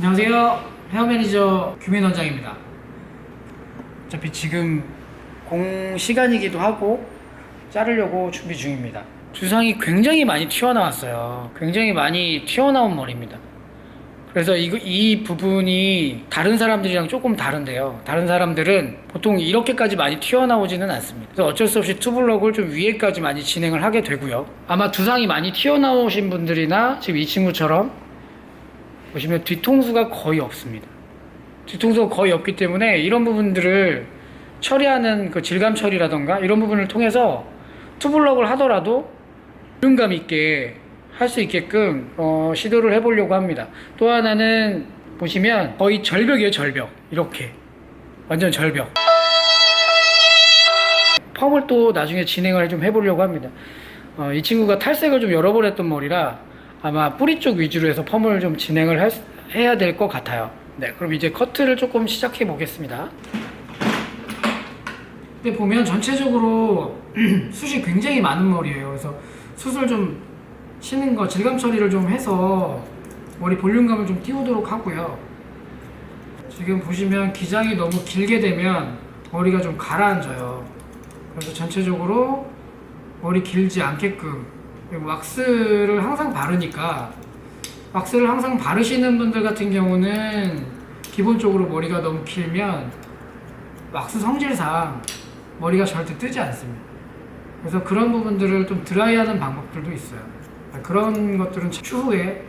안녕하세요. 헤어 매니저 규민 원장입니다. 어차피 지금 공 시간이기도 하고 자르려고 준비 중입니다. 두상이 굉장히 많이 튀어나왔어요. 굉장히 많이 튀어나온 머리입니다. 그래서 이 부분이 다른 사람들이랑 조금 다른데요. 다른 사람들은 보통 이렇게까지 많이 튀어나오지는 않습니다. 그래서 어쩔 수 없이 투블럭을 좀 위에까지 많이 진행을 하게 되고요. 아마 두상이 많이 튀어나오신 분들이나 지금 이 친구처럼 보시면 뒤통수가 거의 없습니다. 뒤통수가 거의 없기 때문에 이런 부분들을 처리하는 그 질감 처리라던가 이런 부분을 통해서 투블럭을 하더라도 볼륨감 있게 할 수 있게끔 시도를 해보려고 합니다. 또 하나는 보시면 거의 절벽이에요. 절벽. 이렇게 완전 절벽. 펌을 또 나중에 진행을 좀 해보려고 합니다. 이 친구가 탈색을 좀 여러 번 했던 머리라 아마 뿌리 쪽 위주로 해서 펌을 좀 진행을 해야 될 것 같아요. 네, 그럼 이제 커트를 조금 시작해 보겠습니다. 근데 보면 전체적으로 숱이 굉장히 많은 머리예요. 그래서 숱을 좀 치는 거, 질감 처리를 좀 해서 머리 볼륨감을 좀 띄우도록 하고요. 지금 보시면 기장이 너무 길게 되면 머리가 좀 가라앉아요. 그래서 전체적으로 머리 길지 않게끔, 그리고 왁스를 항상 바르니까, 왁스를 항상 바르시는 분들 같은 경우는 기본적으로 머리가 너무 길면 왁스 성질상 머리가 절대 뜨지 않습니다. 그래서 그런 부분들을 좀 드라이하는 방법들도 있어요. 그런 것들은 추후에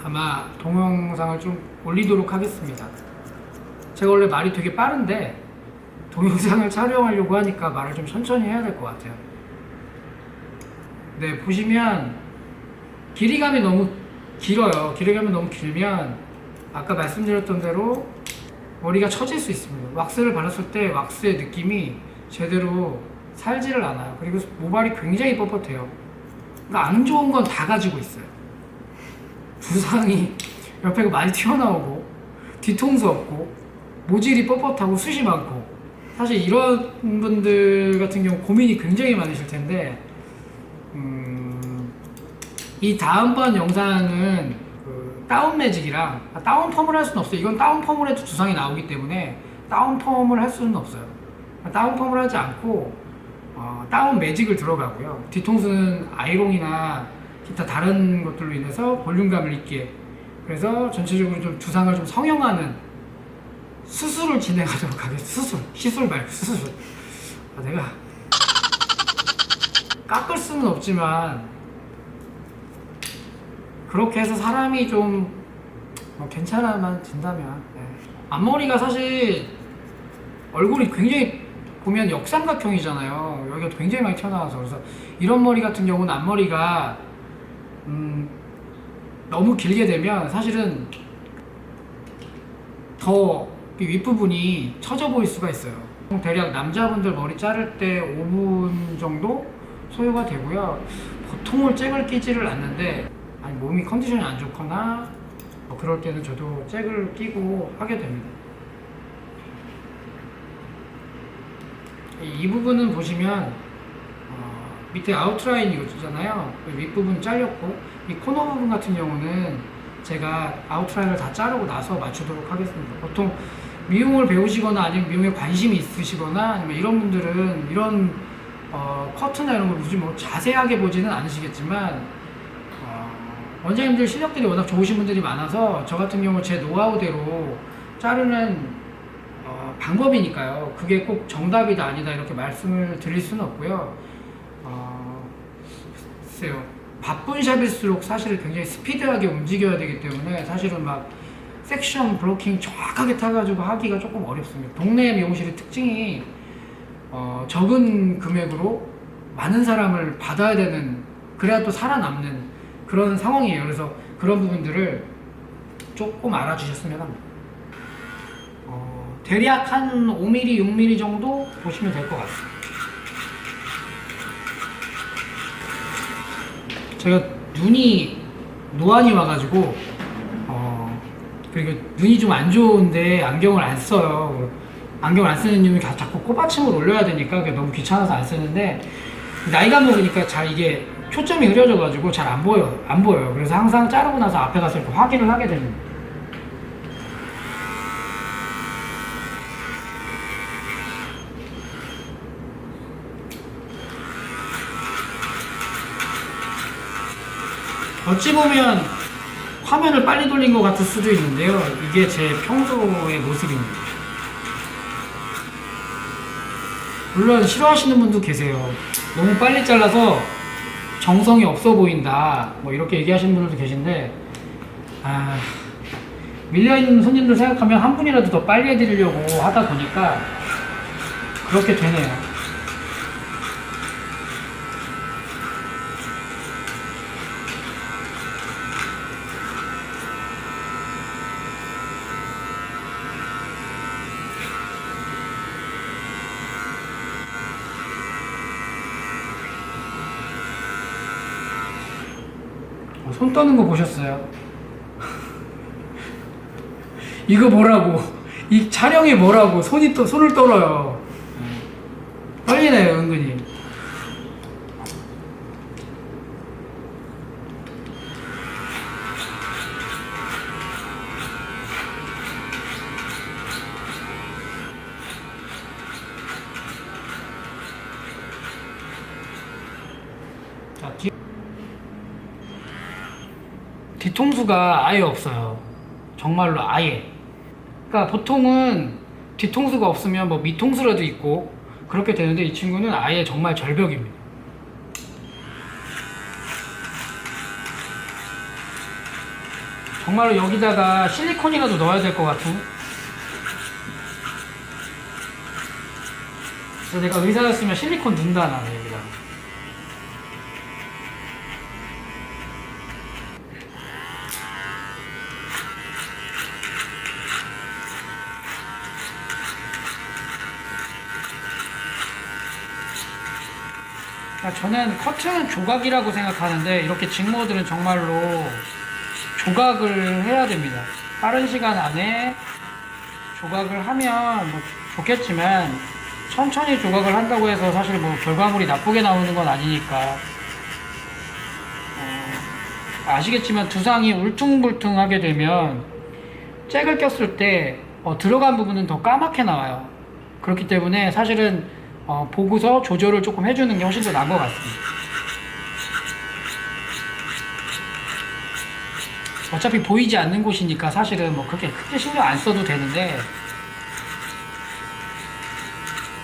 아마 동영상을 좀 올리도록 하겠습니다. 제가 원래 말이 되게 빠른데 동영상을 촬영하려고 하니까 말을 좀 천천히 해야 될 것 같아요. 네, 보시면 길이감이 너무 길어요. 길이감이 너무 길면 아까 말씀드렸던 대로 머리가 처질 수 있습니다. 왁스를 발랐을 때 왁스의 느낌이 제대로 살지를 않아요. 그리고 모발이 굉장히 뻣뻣해요. 그러니까 안 좋은 건 다 가지고 있어요. 두상이 옆에가 많이 튀어나오고 뒤통수 없고 모질이 뻣뻣하고 숱이 많고, 사실 이런 분들 같은 경우 고민이 굉장히 많으실 텐데, 이 다음번 영상은 그 다운 매직이랑 다운 펌을 할 수는 없어요. 이건 다운 펌을 해도 두상이 나오기 때문에 다운 펌을 할 수는 없어요. 다운 펌을 하지 않고 다운 매직을 들어가고요. 뒤통수는 아이롱이나 기타 다른 것들로 인해서 볼륨감을 있게, 그래서 전체적으로 좀 두상을 좀 성형하는 수술을 진행하도록 하겠습니다. 시술 말고 수술. 내가 깎을 수는 없지만 그렇게 해서 사람이 좀 괜찮아만 진다면, 네. 앞머리가 사실 얼굴이 굉장히 보면 역삼각형이잖아요. 여기가 굉장히 많이 튀어나와서. 그래서 이런 머리 같은 경우는 앞머리가 너무 길게 되면 사실은 더 윗부분이 처져 보일 수가 있어요. 대략 남자분들 머리 자를 때 5분 정도 소요가 되고요. 보통은 잭을 끼지를 않는데, 아니 몸이 컨디션이 안 좋거나 그럴 때는 저도 잭을 끼고 하게 됩니다. 이 부분은 보시면 밑에 아웃라인 이거잖아요. 윗부분 잘렸고, 이 코너 부분 같은 경우는 제가 아웃라인을 다 자르고 나서 맞추도록 하겠습니다. 보통 미용을 배우시거나 아니면 미용에 관심이 있으시거나 아니면 이런 분들은 이런 커트나 이런 걸 굳이 뭐 자세하게 보지는 않으시겠지만, 원장님들 실력들이 워낙 좋으신 분들이 많아서 저 같은 경우 제 노하우대로 자르는 방법이니까요. 그게 꼭 정답이다 아니다 이렇게 말씀을 드릴 수는 없고요. 글쎄요. 바쁜 샵일수록 사실 굉장히 스피드하게 움직여야 되기 때문에 사실은 막 섹션 블로킹 정확하게 타가지고 하기가 조금 어렵습니다. 동네 미용실의 특징이 적은 금액으로 많은 사람을 받아야 되는, 그래야 또 살아남는 그런 상황이에요. 그래서 그런 부분들을 조금 알아주셨으면 합니다. 대략 한 5mm, 6mm 정도 보시면 될 것 같습니다. 제가 눈이 노안이 와가지고 그리고 눈이 좀 안 좋은데 안경을 안 써요. 안경을 안 쓰는 이유는 자꾸 콧받침을 올려야 되니까 너무 귀찮아서 안 쓰는데, 나이가 먹으니까 잘 이게 초점이 흐려져가지고 잘 안 보여요. 그래서 항상 자르고 나서 앞에 가서 이렇게 확인을 하게 됩니다. 어찌 보면 화면을 빨리 돌린 것 같을 수도 있는데요. 이게 제 평소의 모습입니다. 물론 싫어하시는 분도 계세요. 너무 빨리 잘라서 정성이 없어 보인다, 뭐 이렇게 얘기하시는 분들도 계신데, 밀려있는 손님들 생각하면 한 분이라도 더 빨리 해드리려고 하다 보니까 그렇게 되네요. 손 떠는 거 보셨어요? 이거 뭐라고? 이 촬영이 뭐라고? 손을 떨어요. 떨리네요, 은근히. 자, 뒤통수가 아예 없어요. 정말로 아예. 그러니까 보통은 뒤통수가 없으면 뭐 밑통수라도 있고 그렇게 되는데, 이 친구는 아예 정말 절벽입니다. 정말로 여기다가 실리콘이라도 넣어야 될 것 같은. 그래서 내가 의사였으면 실리콘 넣는다, 나는 여기다. 저는 커트는 조각이라고 생각하는데, 이렇게 직모들은 정말로 조각을 해야 됩니다. 빠른 시간 안에 조각을 하면 뭐 좋겠지만, 천천히 조각을 한다고 해서 사실 뭐 결과물이 나쁘게 나오는 건 아니니까. 아시겠지만 두상이 울퉁불퉁하게 되면 잭을 꼈을 때 들어간 부분은 더 까맣게 나와요. 그렇기 때문에 사실은 보고서 조절을 조금 해주는 게 훨씬 더 나은 것 같습니다. 어차피 보이지 않는 곳이니까 사실은 뭐 그렇게 크게 신경 안 써도 되는데,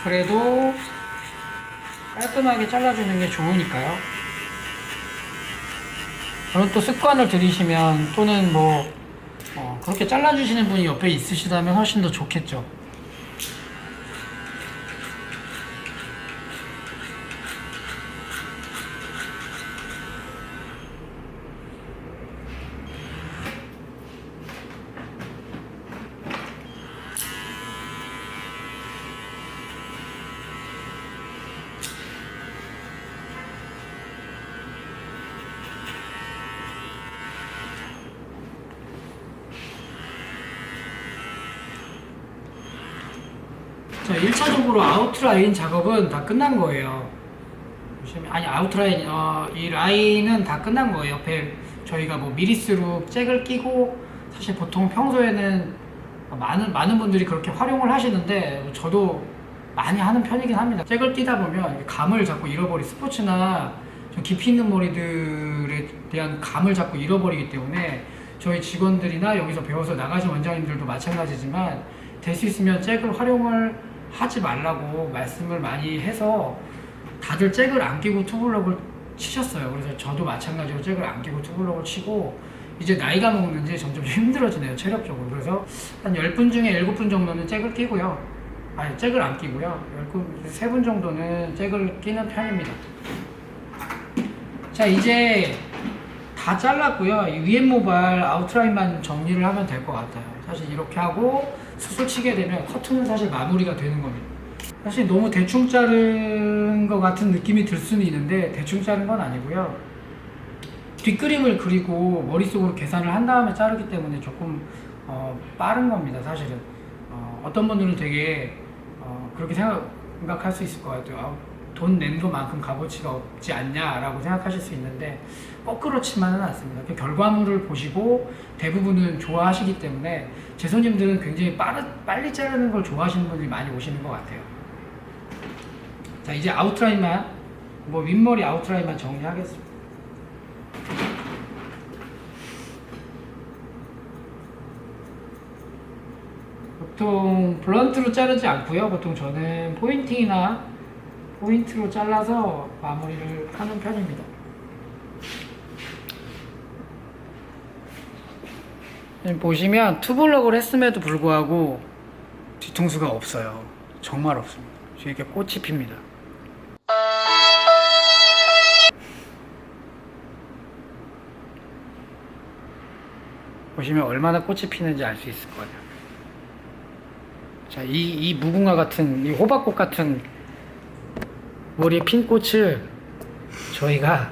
그래도 깔끔하게 잘라주는 게 좋으니까요. 그런 또 습관을 들이시면, 또는 뭐 그렇게 잘라주시는 분이 옆에 있으시다면 훨씬 더 좋겠죠. 자, 1차적으로 아웃라인 작업은 다 끝난 거예요. 아니, 아웃라인, 이 라인은 다 끝난 거예요. 옆에 저희가 뭐 미리스로 잭을 끼고, 사실 보통 평소에는 많은 분들이 그렇게 활용을 하시는데, 저도 많이 하는 편이긴 합니다. 잭을 끼다 보면 감을 자꾸 잃어버리, 스포츠나 좀 깊이 있는 머리들에 대한 감을 자꾸 잃어버리기 때문에, 저희 직원들이나 여기서 배워서 나가신 원장님들도 마찬가지지만, 될 수 있으면 잭을 활용을 하지 말라고 말씀을 많이 해서 다들 잭을 안 끼고 투블럭을 치셨어요. 그래서 저도 마찬가지로 잭을 안 끼고 투블럭을 치고, 이제 나이가 먹는지 점점 힘들어지네요, 체력적으로. 그래서 한 10분 중에 7분 정도는 잭을 끼고요. 아니, 잭을 안 끼고요. 3분 정도는 잭을 끼는 편입니다. 자, 이제 다 잘랐고요. 이 위에 모발 아웃라인만 정리를 하면 될 것 같아요. 사실 이렇게 하고 수술 치게 되면 커트는 사실 마무리가 되는 겁니다. 사실 너무 대충 자른 것 같은 느낌이 들 수는 있는데, 대충 자른 건 아니고요. 뒷그림을 그리고 머릿속으로 계산을 한 다음에 자르기 때문에 조금 빠른 겁니다, 사실은. 어떤 분들은 되게 그렇게 생각할 수 있을 것 같아요. 돈 낸 것만큼 값어치가 없지 않냐라고 생각하실 수 있는데, 꼭 그렇지만은 않습니다. 그 결과물을 보시고 대부분은 좋아하시기 때문에, 제 손님들은 굉장히 빨리 자르는 걸 좋아하시는 분들이 많이 오시는 것 같아요. 자, 이제 아웃라인만, 윗머리 아웃라인만 정리하겠습니다. 보통 블런트로 자르지 않고요. 보통 저는 포인트로 잘라서 마무리를 하는 편입니다. 보시면 투블럭을 했음에도 불구하고 뒤통수가 없어요. 정말 없습니다. 이렇게 꽃이 핍니다. 보시면 얼마나 꽃이 피는지 알 수 있을 거예요. 자, 이 무궁화 같은, 이 호박꽃 같은 머리에 핀 꽃을 저희가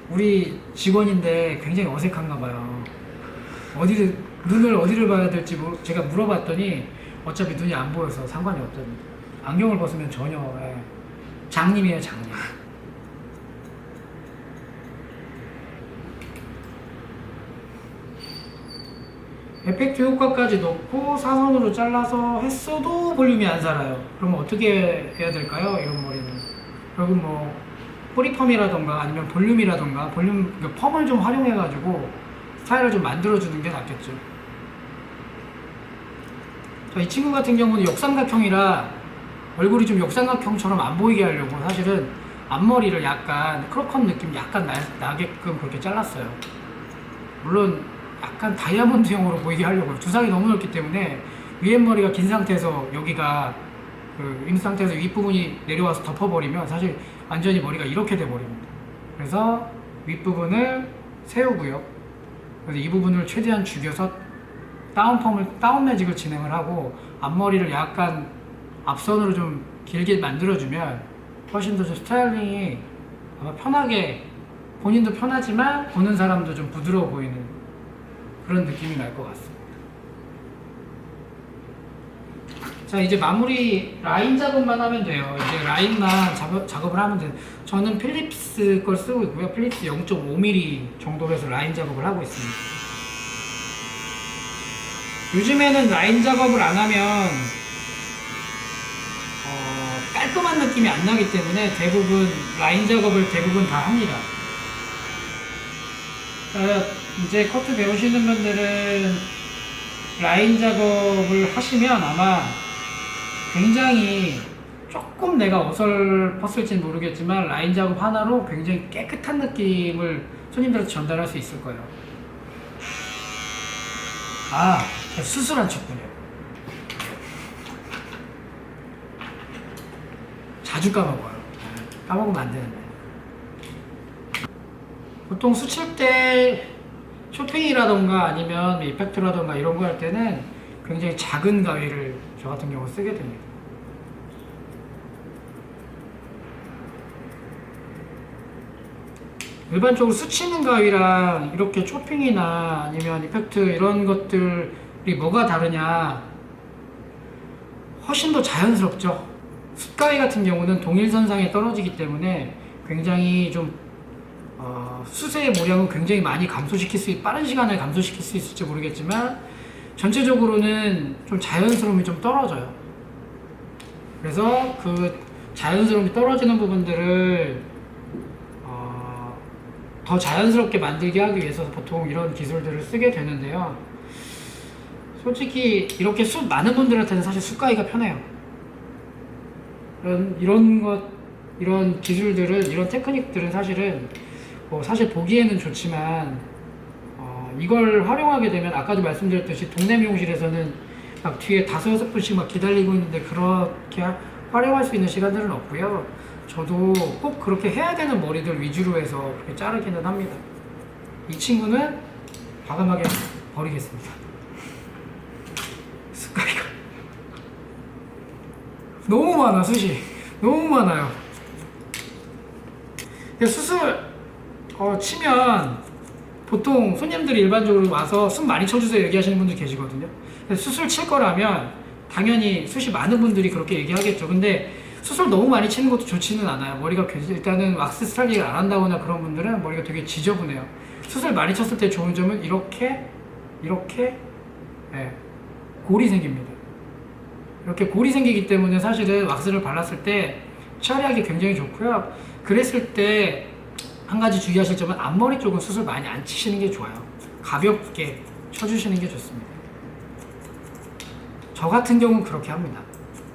우리 직원인데 굉장히 어색한가 봐요. 눈을 어디를 봐야 될지 제가 물어봤더니 어차피 눈이 안 보여서 상관이 없답니다. 안경을 벗으면 전혀. 장님이에요, 장님. 에펙트 효과까지 넣고 사선으로 잘라서 했어도 볼륨이 안 살아요. 그러면 어떻게 해야 될까요? 이런 머리는. 결국 뭐 뿌리펌이라던가 아니면 볼륨이라던가 펌을 좀 활용해가지고 스타일을 좀 만들어주는 게 낫겠죠. 이 친구 같은 경우는 역삼각형이라 얼굴이 좀 역삼각형처럼 안 보이게 하려고 사실은 앞머리를 약간 크로컷 느낌 약간 나게끔 그렇게 잘랐어요. 물론 약간 다이아몬드형으로 보이게 하려고. 두상이 너무 넓기 때문에 위에 머리가 긴 상태에서 여기가 임 상태에서 윗부분이 내려와서 덮어버리면 사실 완전히 머리가 이렇게 돼버립니다. 그래서 윗부분을 세우고요. 그래서 이 부분을 최대한 죽여서 다운 매직을 진행을 하고 앞머리를 약간 앞선으로 좀 길게 만들어주면 훨씬 더 좀 스타일링이 아마 편하게, 본인도 편하지만 보는 사람도 좀 부드러워 보이는 그런 느낌이 날 것 같습니다. 자, 이제 마무리 라인 작업만 하면 돼요. 이제 라인만 작업을 하면 돼요. 저는 필립스 걸 쓰고 있고요. 필립스 0.5mm 정도로 해서 라인 작업을 하고 있습니다. 요즘에는 라인 작업을 안 하면 깔끔한 느낌이 안 나기 때문에 대부분 라인 작업을 다 합니다. 이제 커트 배우시는 분들은 라인 작업을 하시면 아마 굉장히 조금 내가 어설펐을지는 모르겠지만 라인 작업 하나로 굉장히 깨끗한 느낌을 손님들한테 전달할 수 있을 거예요. 수술한 척군요. 자주 까먹어요. 까먹으면 안 되는데. 보통 수칠 때 쇼핑이라던가 아니면 이펙트라던가 이런 거 할 때는 굉장히 작은 가위를 저 같은 경우 쓰게 됩니다. 일반적으로 스치는 가위랑 이렇게 쇼핑이나 아니면 이펙트 이런 것들이 뭐가 다르냐, 훨씬 더 자연스럽죠. 숯가위 같은 경우는 동일선상에 떨어지기 때문에 굉장히 좀 숯의 모량은 굉장히 많이 빠른 시간에 감소시킬 수 있을지 모르겠지만 전체적으로는 좀 자연스러움이 좀 떨어져요. 그래서 그 자연스러움이 떨어지는 부분들을 더 자연스럽게 만들게 하기 위해서 보통 이런 기술들을 쓰게 되는데요. 솔직히 이렇게 숯 많은 분들한테는 사실 숯가위가 편해요. 이런 기술들은, 이런 테크닉들은 사실은 사실 보기에는 좋지만 이걸 활용하게 되면 아까도 말씀드렸듯이 동네 미용실에서는 막 뒤에 5-6분씩 막 기다리고 있는데 그렇게 활용할 수 있는 시간들은 없고요. 저도 꼭 그렇게 해야 되는 머리들 위주로 해서 그렇게 자르기는 합니다. 이 친구는 과감하게 버리겠습니다. 습관이가 너무 많아. 숱이 너무 많아요. 수술 치면 보통 손님들이 일반적으로 와서 숯 많이 쳐주세요 얘기하시는 분들 계시거든요. 수술 칠 거라면 당연히 숱이 많은 분들이 그렇게 얘기하겠죠. 근데 수술 너무 많이 치는 것도 좋지는 않아요. 머리가 일단은 왁스 스타일링을 안 한다거나 그런 분들은 머리가 되게 지저분해요. 수술 많이 쳤을 때 좋은 점은 이렇게 골이 생깁니다. 이렇게 골이 생기기 때문에 사실은 왁스를 발랐을 때 처리하기 굉장히 좋고요. 그랬을 때 한 가지 주의하실 점은 앞머리 쪽은 수술 많이 안 치시는 게 좋아요. 가볍게 쳐주시는 게 좋습니다. 저 같은 경우는 그렇게 합니다.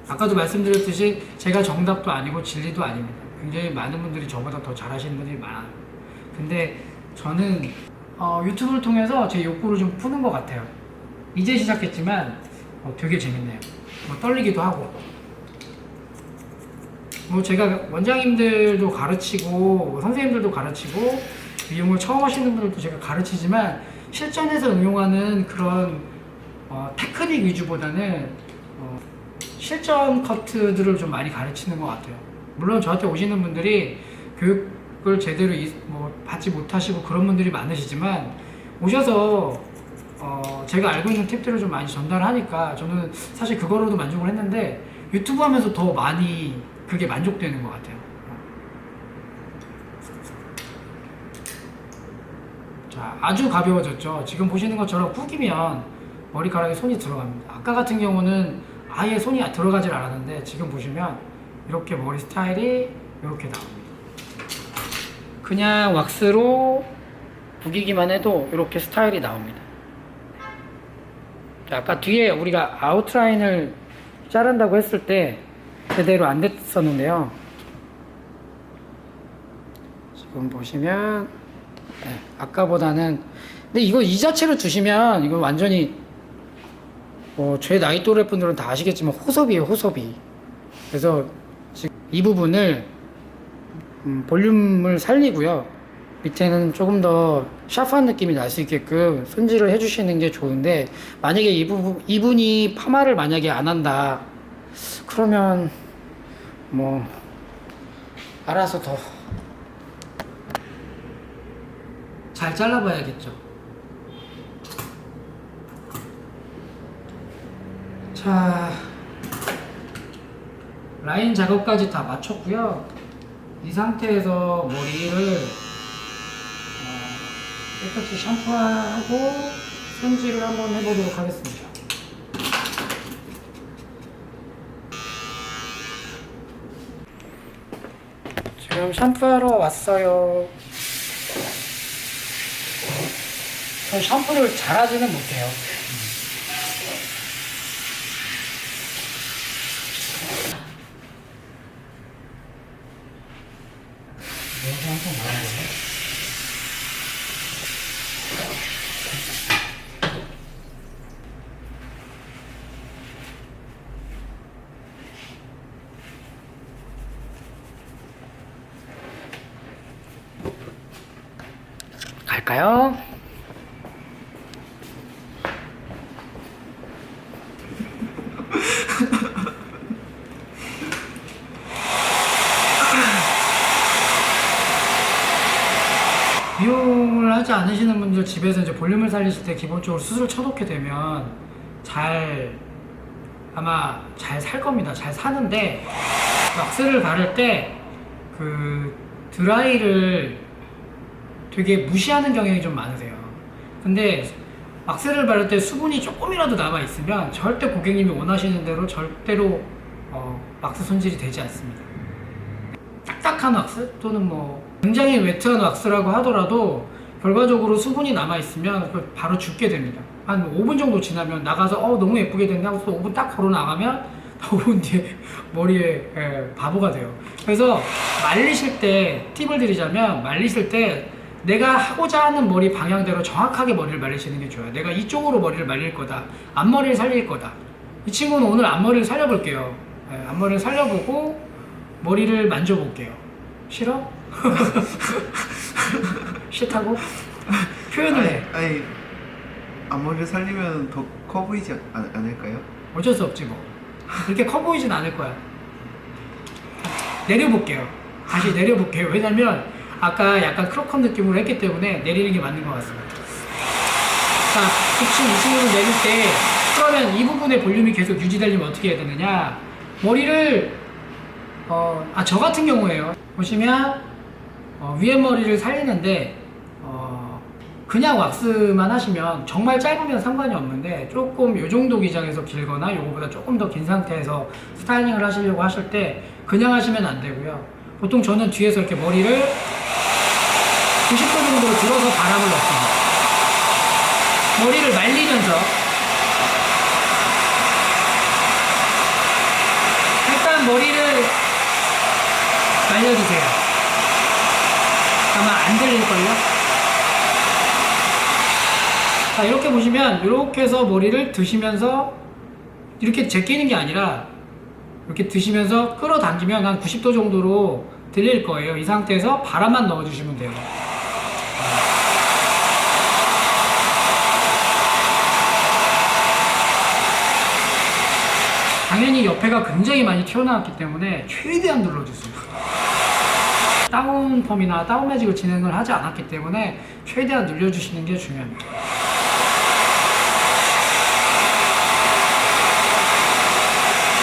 아까도 말씀드렸듯이 제가 정답도 아니고 진리도 아닙니다. 굉장히 많은 분들이 저보다 더 잘하시는 분들이 많아요. 근데 저는 유튜브를 통해서 제 욕구를 좀 푸는 것 같아요. 이제 시작했지만 되게 재밌네요. 떨리기도 하고. 제가 원장님들도 가르치고 선생님들도 가르치고 미용을 처음 하시는 분들도 제가 가르치지만 실전에서 응용하는 그런 테크닉 위주보다는 실전 커트들을 좀 많이 가르치는 것 같아요. 물론 저한테 오시는 분들이 교육을 제대로 받지 못하시고 그런 분들이 많으시지만 오셔서 제가 알고 있는 팁들을 좀 많이 전달하니까 저는 사실 그거로도 만족을 했는데 유튜브 하면서 더 많이 그게 만족되는 것 같아요. 자, 아주 가벼워졌죠. 지금 보시는 것처럼 구기면 머리카락에 손이 들어갑니다. 아까 같은 경우는 아예 손이 들어가질 않았는데 지금 보시면 이렇게 머리 스타일이 이렇게 나옵니다. 그냥 왁스로 구기기만 해도 이렇게 스타일이 나옵니다. 자, 아까 뒤에 우리가 아웃라인을 자른다고 했을 때 제대로 안 됐었는데요. 지금 보시면 아까보다는 근데 이거 이 자체로 두시면 이건 완전히 제 나이 또래 분들은 다 아시겠지만 호섭이에요, 호섭이. 그래서 지금 이 부분을 볼륨을 살리고요. 밑에는 조금 더 샤프한 느낌이 날 수 있게끔 손질을 해주시는 게 좋은데 만약에 이분이 파마를 만약에 안 한다 그러면 알아서 더 잘 잘라봐야겠죠. 자, 라인 작업까지 다 마쳤고요. 이 상태에서 머리를 깨끗이 샴푸하고 손질을 한번 해보도록 하겠습니다. 지금 샴푸하러 왔어요. 저 샴푸를 잘하지는 못해요. 갈까요? 미용을 하지 않으시는 분들 집에서 이제 볼륨을 살리실 때 기본적으로 수술 쳐놓게 되면 아마 잘 살 겁니다. 잘 사는데 왁스를 바를 때 그 드라이를 되게 무시하는 경향이 좀 많으세요. 근데 왁스를 바를 때 수분이 조금이라도 남아 있으면 절대 고객님이 원하시는 대로 절대로 왁스 손질이 되지 않습니다. 딱딱한 왁스 또는 굉장히 웨트한 왁스라고 하더라도 결과적으로 수분이 남아 있으면 바로 죽게 됩니다. 한 5분 정도 지나면 나가서 너무 예쁘게 됐네 하고 5분 딱 걸어 나가면 5분 뒤에 머리에 바보가 돼요. 그래서 말리실 때 팁을 드리자면 말리실 때 내가 하고자 하는 머리 방향대로 정확하게 머리를 말리시는 게 좋아요. 내가 이쪽으로 머리를 말릴 거다, 앞머리를 살릴 거다. 이 친구는 오늘 앞머리를 살려볼게요. 앞머리를 살려보고 머리를 만져볼게요. 싫어? 싫다고? 표현을 해. 아니 앞머리를 살리면 더 커 보이지 않을까요? 어쩔 수 없지 뭐. 그렇게 커 보이진 않을 거야. 내려볼게요. 다시 내려볼게요. 왜냐면 아까 약간 크로컷 느낌으로 했기 때문에 내리는 게 맞는 것 같습니다. 자, 혹시 이 친구를 내릴 때 그러면 이 부분의 볼륨이 계속 유지되려면 어떻게 해야 되느냐? 머리를 저 같은 경우에요. 보시면 위에 머리를 살리는데 그냥 왁스만 하시면 정말 짧으면 상관이 없는데 조금 요 정도 기장에서 길거나 요거보다 조금 더 긴 상태에서 스타일링을 하시려고 하실 때 그냥 하시면 안 되고요. 보통 저는 뒤에서 이렇게 머리를 90도 정도로 들어서 바람을 넣습니다. 머리를 말리면서 일단 머리를 말려주세요. 아마 안 들릴걸요? 자, 이렇게 보시면 이렇게 해서 머리를 드시면서 이렇게 제끼는 게 아니라 이렇게 드시면서 끌어당기면 한 90도 정도로 들릴 거예요. 이 상태에서 바람만 넣어주시면 돼요. 당연히 옆에가 굉장히 많이 튀어나왔기 때문에 최대한 눌러주세요. 다운펌이나 다운매직을 진행을 하지 않았기 때문에 최대한 늘려주시는 게 중요합니다.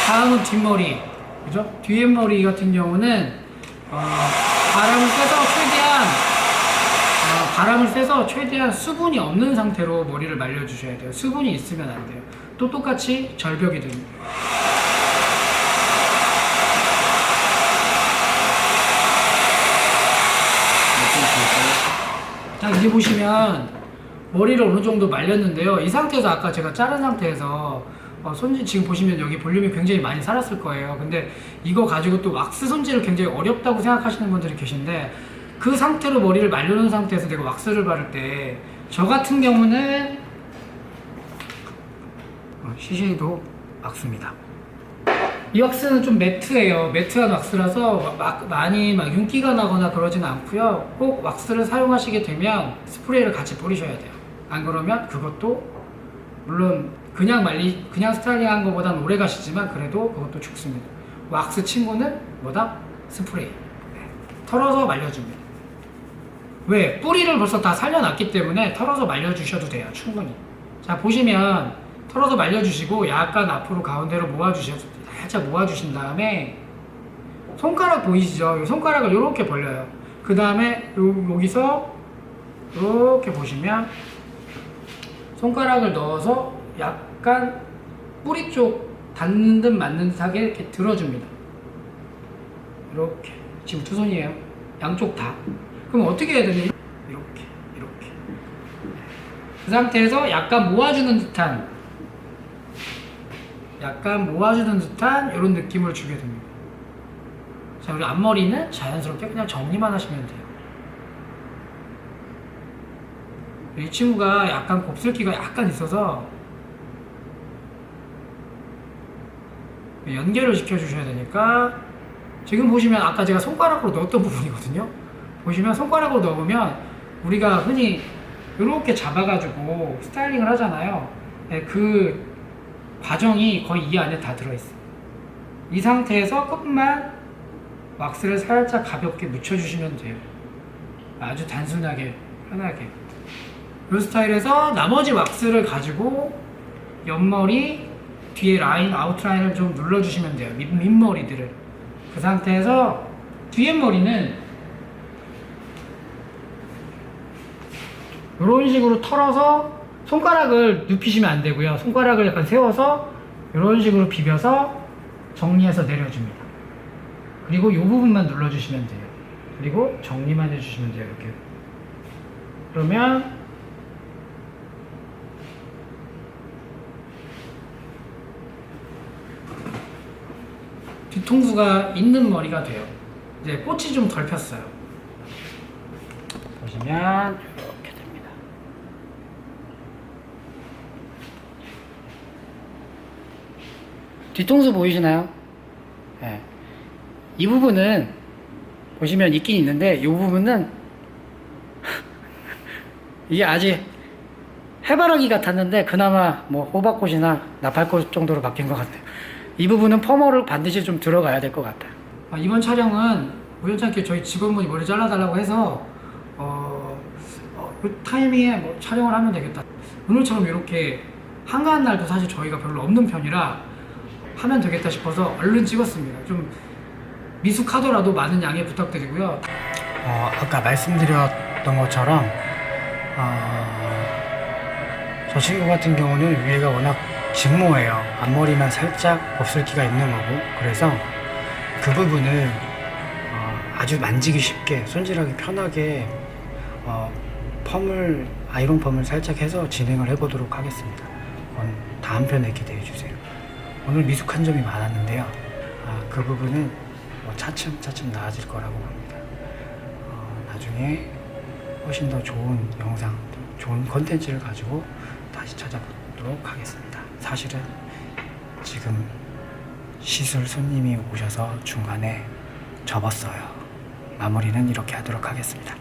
다음은 뒷머리, 그죠? 뒷머리 같은 경우는 바람을 쐬서 최대한 수분이 없는 상태로 머리를 말려주셔야 돼요. 수분이 있으면 안 돼요. 또 똑같이 절벽이 됩니다. 자, 이제 보시면 머리를 어느 정도 말렸는데요. 이 상태에서 아까 제가 자른 상태에서 손질 지금 보시면 여기 볼륨이 굉장히 많이 살았을 거예요. 근데 이거 가지고 또 왁스 손질을 굉장히 어렵다고 생각하시는 분들이 계신데 그 상태로 머리를 말려놓은 상태에서 내가 왁스를 바를 때 저 같은 경우는 시쉐이도 왁스입니다. 이 왁스는 좀 매트해요. 매트한 왁스라서 많이 윤기가 나거나 그러지는 않고요. 꼭 왁스를 사용하시게 되면 스프레이를 같이 뿌리셔야 돼요. 안 그러면 그것도 물론 그냥 스타일링한 것보다는 오래 가시지만 그래도 그것도 죽습니다. 왁스 친구는 뭐다? 스프레이. 네. 털어서 말려줍니다. 왜? 뿌리를 벌써 다 살려놨기 때문에 털어서 말려주셔도 돼요. 충분히. 자, 보시면 털어서 말려주시고 약간 앞으로 가운데로 살짝 모아주신 다음에 손가락 보이시죠? 이 손가락을 이렇게 벌려요. 그 다음에 여기서 이렇게 보시면 손가락을 넣어서 약간 뿌리 쪽 닿는 듯 맞는 듯하게 이렇게 들어줍니다. 이렇게. 지금 두 손이에요. 양쪽 다. 그럼 어떻게 해야 되니? 이렇게. 그 상태에서 약간 모아주는 듯한 이런 느낌을 주게 됩니다. 자, 우리 앞머리는 자연스럽게 그냥 정리만 하시면 돼요. 이 친구가 약간 곱슬기가 약간 있어서 연결을 시켜주셔야 되니까 지금 보시면 아까 제가 손가락으로 넣었던 부분이거든요. 보시면 손가락으로 넣으면 우리가 흔히 이렇게 잡아가지고 스타일링을 하잖아요. 네, 그 과정이 거의 이 안에 다 들어있어요. 이 상태에서 끝만 왁스를 살짝 가볍게 묻혀주시면 돼요. 아주 단순하게 편하게 이 스타일에서 나머지 왁스를 가지고 옆머리 뒤에 라인 아웃라인을 좀 눌러주시면 돼요. 밑머리들을. 그 상태에서 뒤에 머리는 이런 식으로 털어서 손가락을 눕히시면 안 되고요. 손가락을 약간 세워서 이런 식으로 비벼서 정리해서 내려줍니다. 그리고 이 부분만 눌러주시면 돼요. 그리고 정리만 해주시면 돼요. 이렇게. 그러면 뒤통수가 있는 머리가 돼요. 이제 꽃이 좀 덜 폈어요. 보시면 이렇게 됩니다. 뒤통수 보이시나요? 네. 이 부분은 보시면 있긴 있는데 이 부분은 이게 아직 해바라기 같았는데 그나마 뭐 호박꽃이나 나팔꽃 정도로 바뀐 것 같아요. 이 부분은 펌어를 반드시 좀 들어가야 될 것 같아요. 이번 촬영은 우연찮게 저희 직원분이 머리 잘라달라고 해서 그 타이밍에 뭐 촬영을 하면 되겠다. 오늘처럼 이렇게 한가한 날도 사실 저희가 별로 없는 편이라 하면 되겠다 싶어서 얼른 찍었습니다. 좀 미숙하더라도 많은 양해 부탁드리고요. 아까 말씀드렸던 것처럼 저 친구 같은 경우는 위에가 워낙 직모예요. 앞머리만 살짝 곱슬기가 있는 거고, 그래서 그 부분을 아주 만지기 쉽게 손질하기 편하게 아이론 펌을 살짝 해서 진행을 해보도록 하겠습니다. 다음 편에 기대해 주세요. 오늘 미숙한 점이 많았는데요. 그 부분은 뭐 차츰차츰 나아질 거라고 봅니다. 나중에 훨씬 더 좋은 영상, 좋은 컨텐츠를 가지고 다시 찾아보도록 하겠습니다. 사실은 지금 시술 손님이 오셔서 중간에 접었어요. 마무리는 이렇게 하도록 하겠습니다.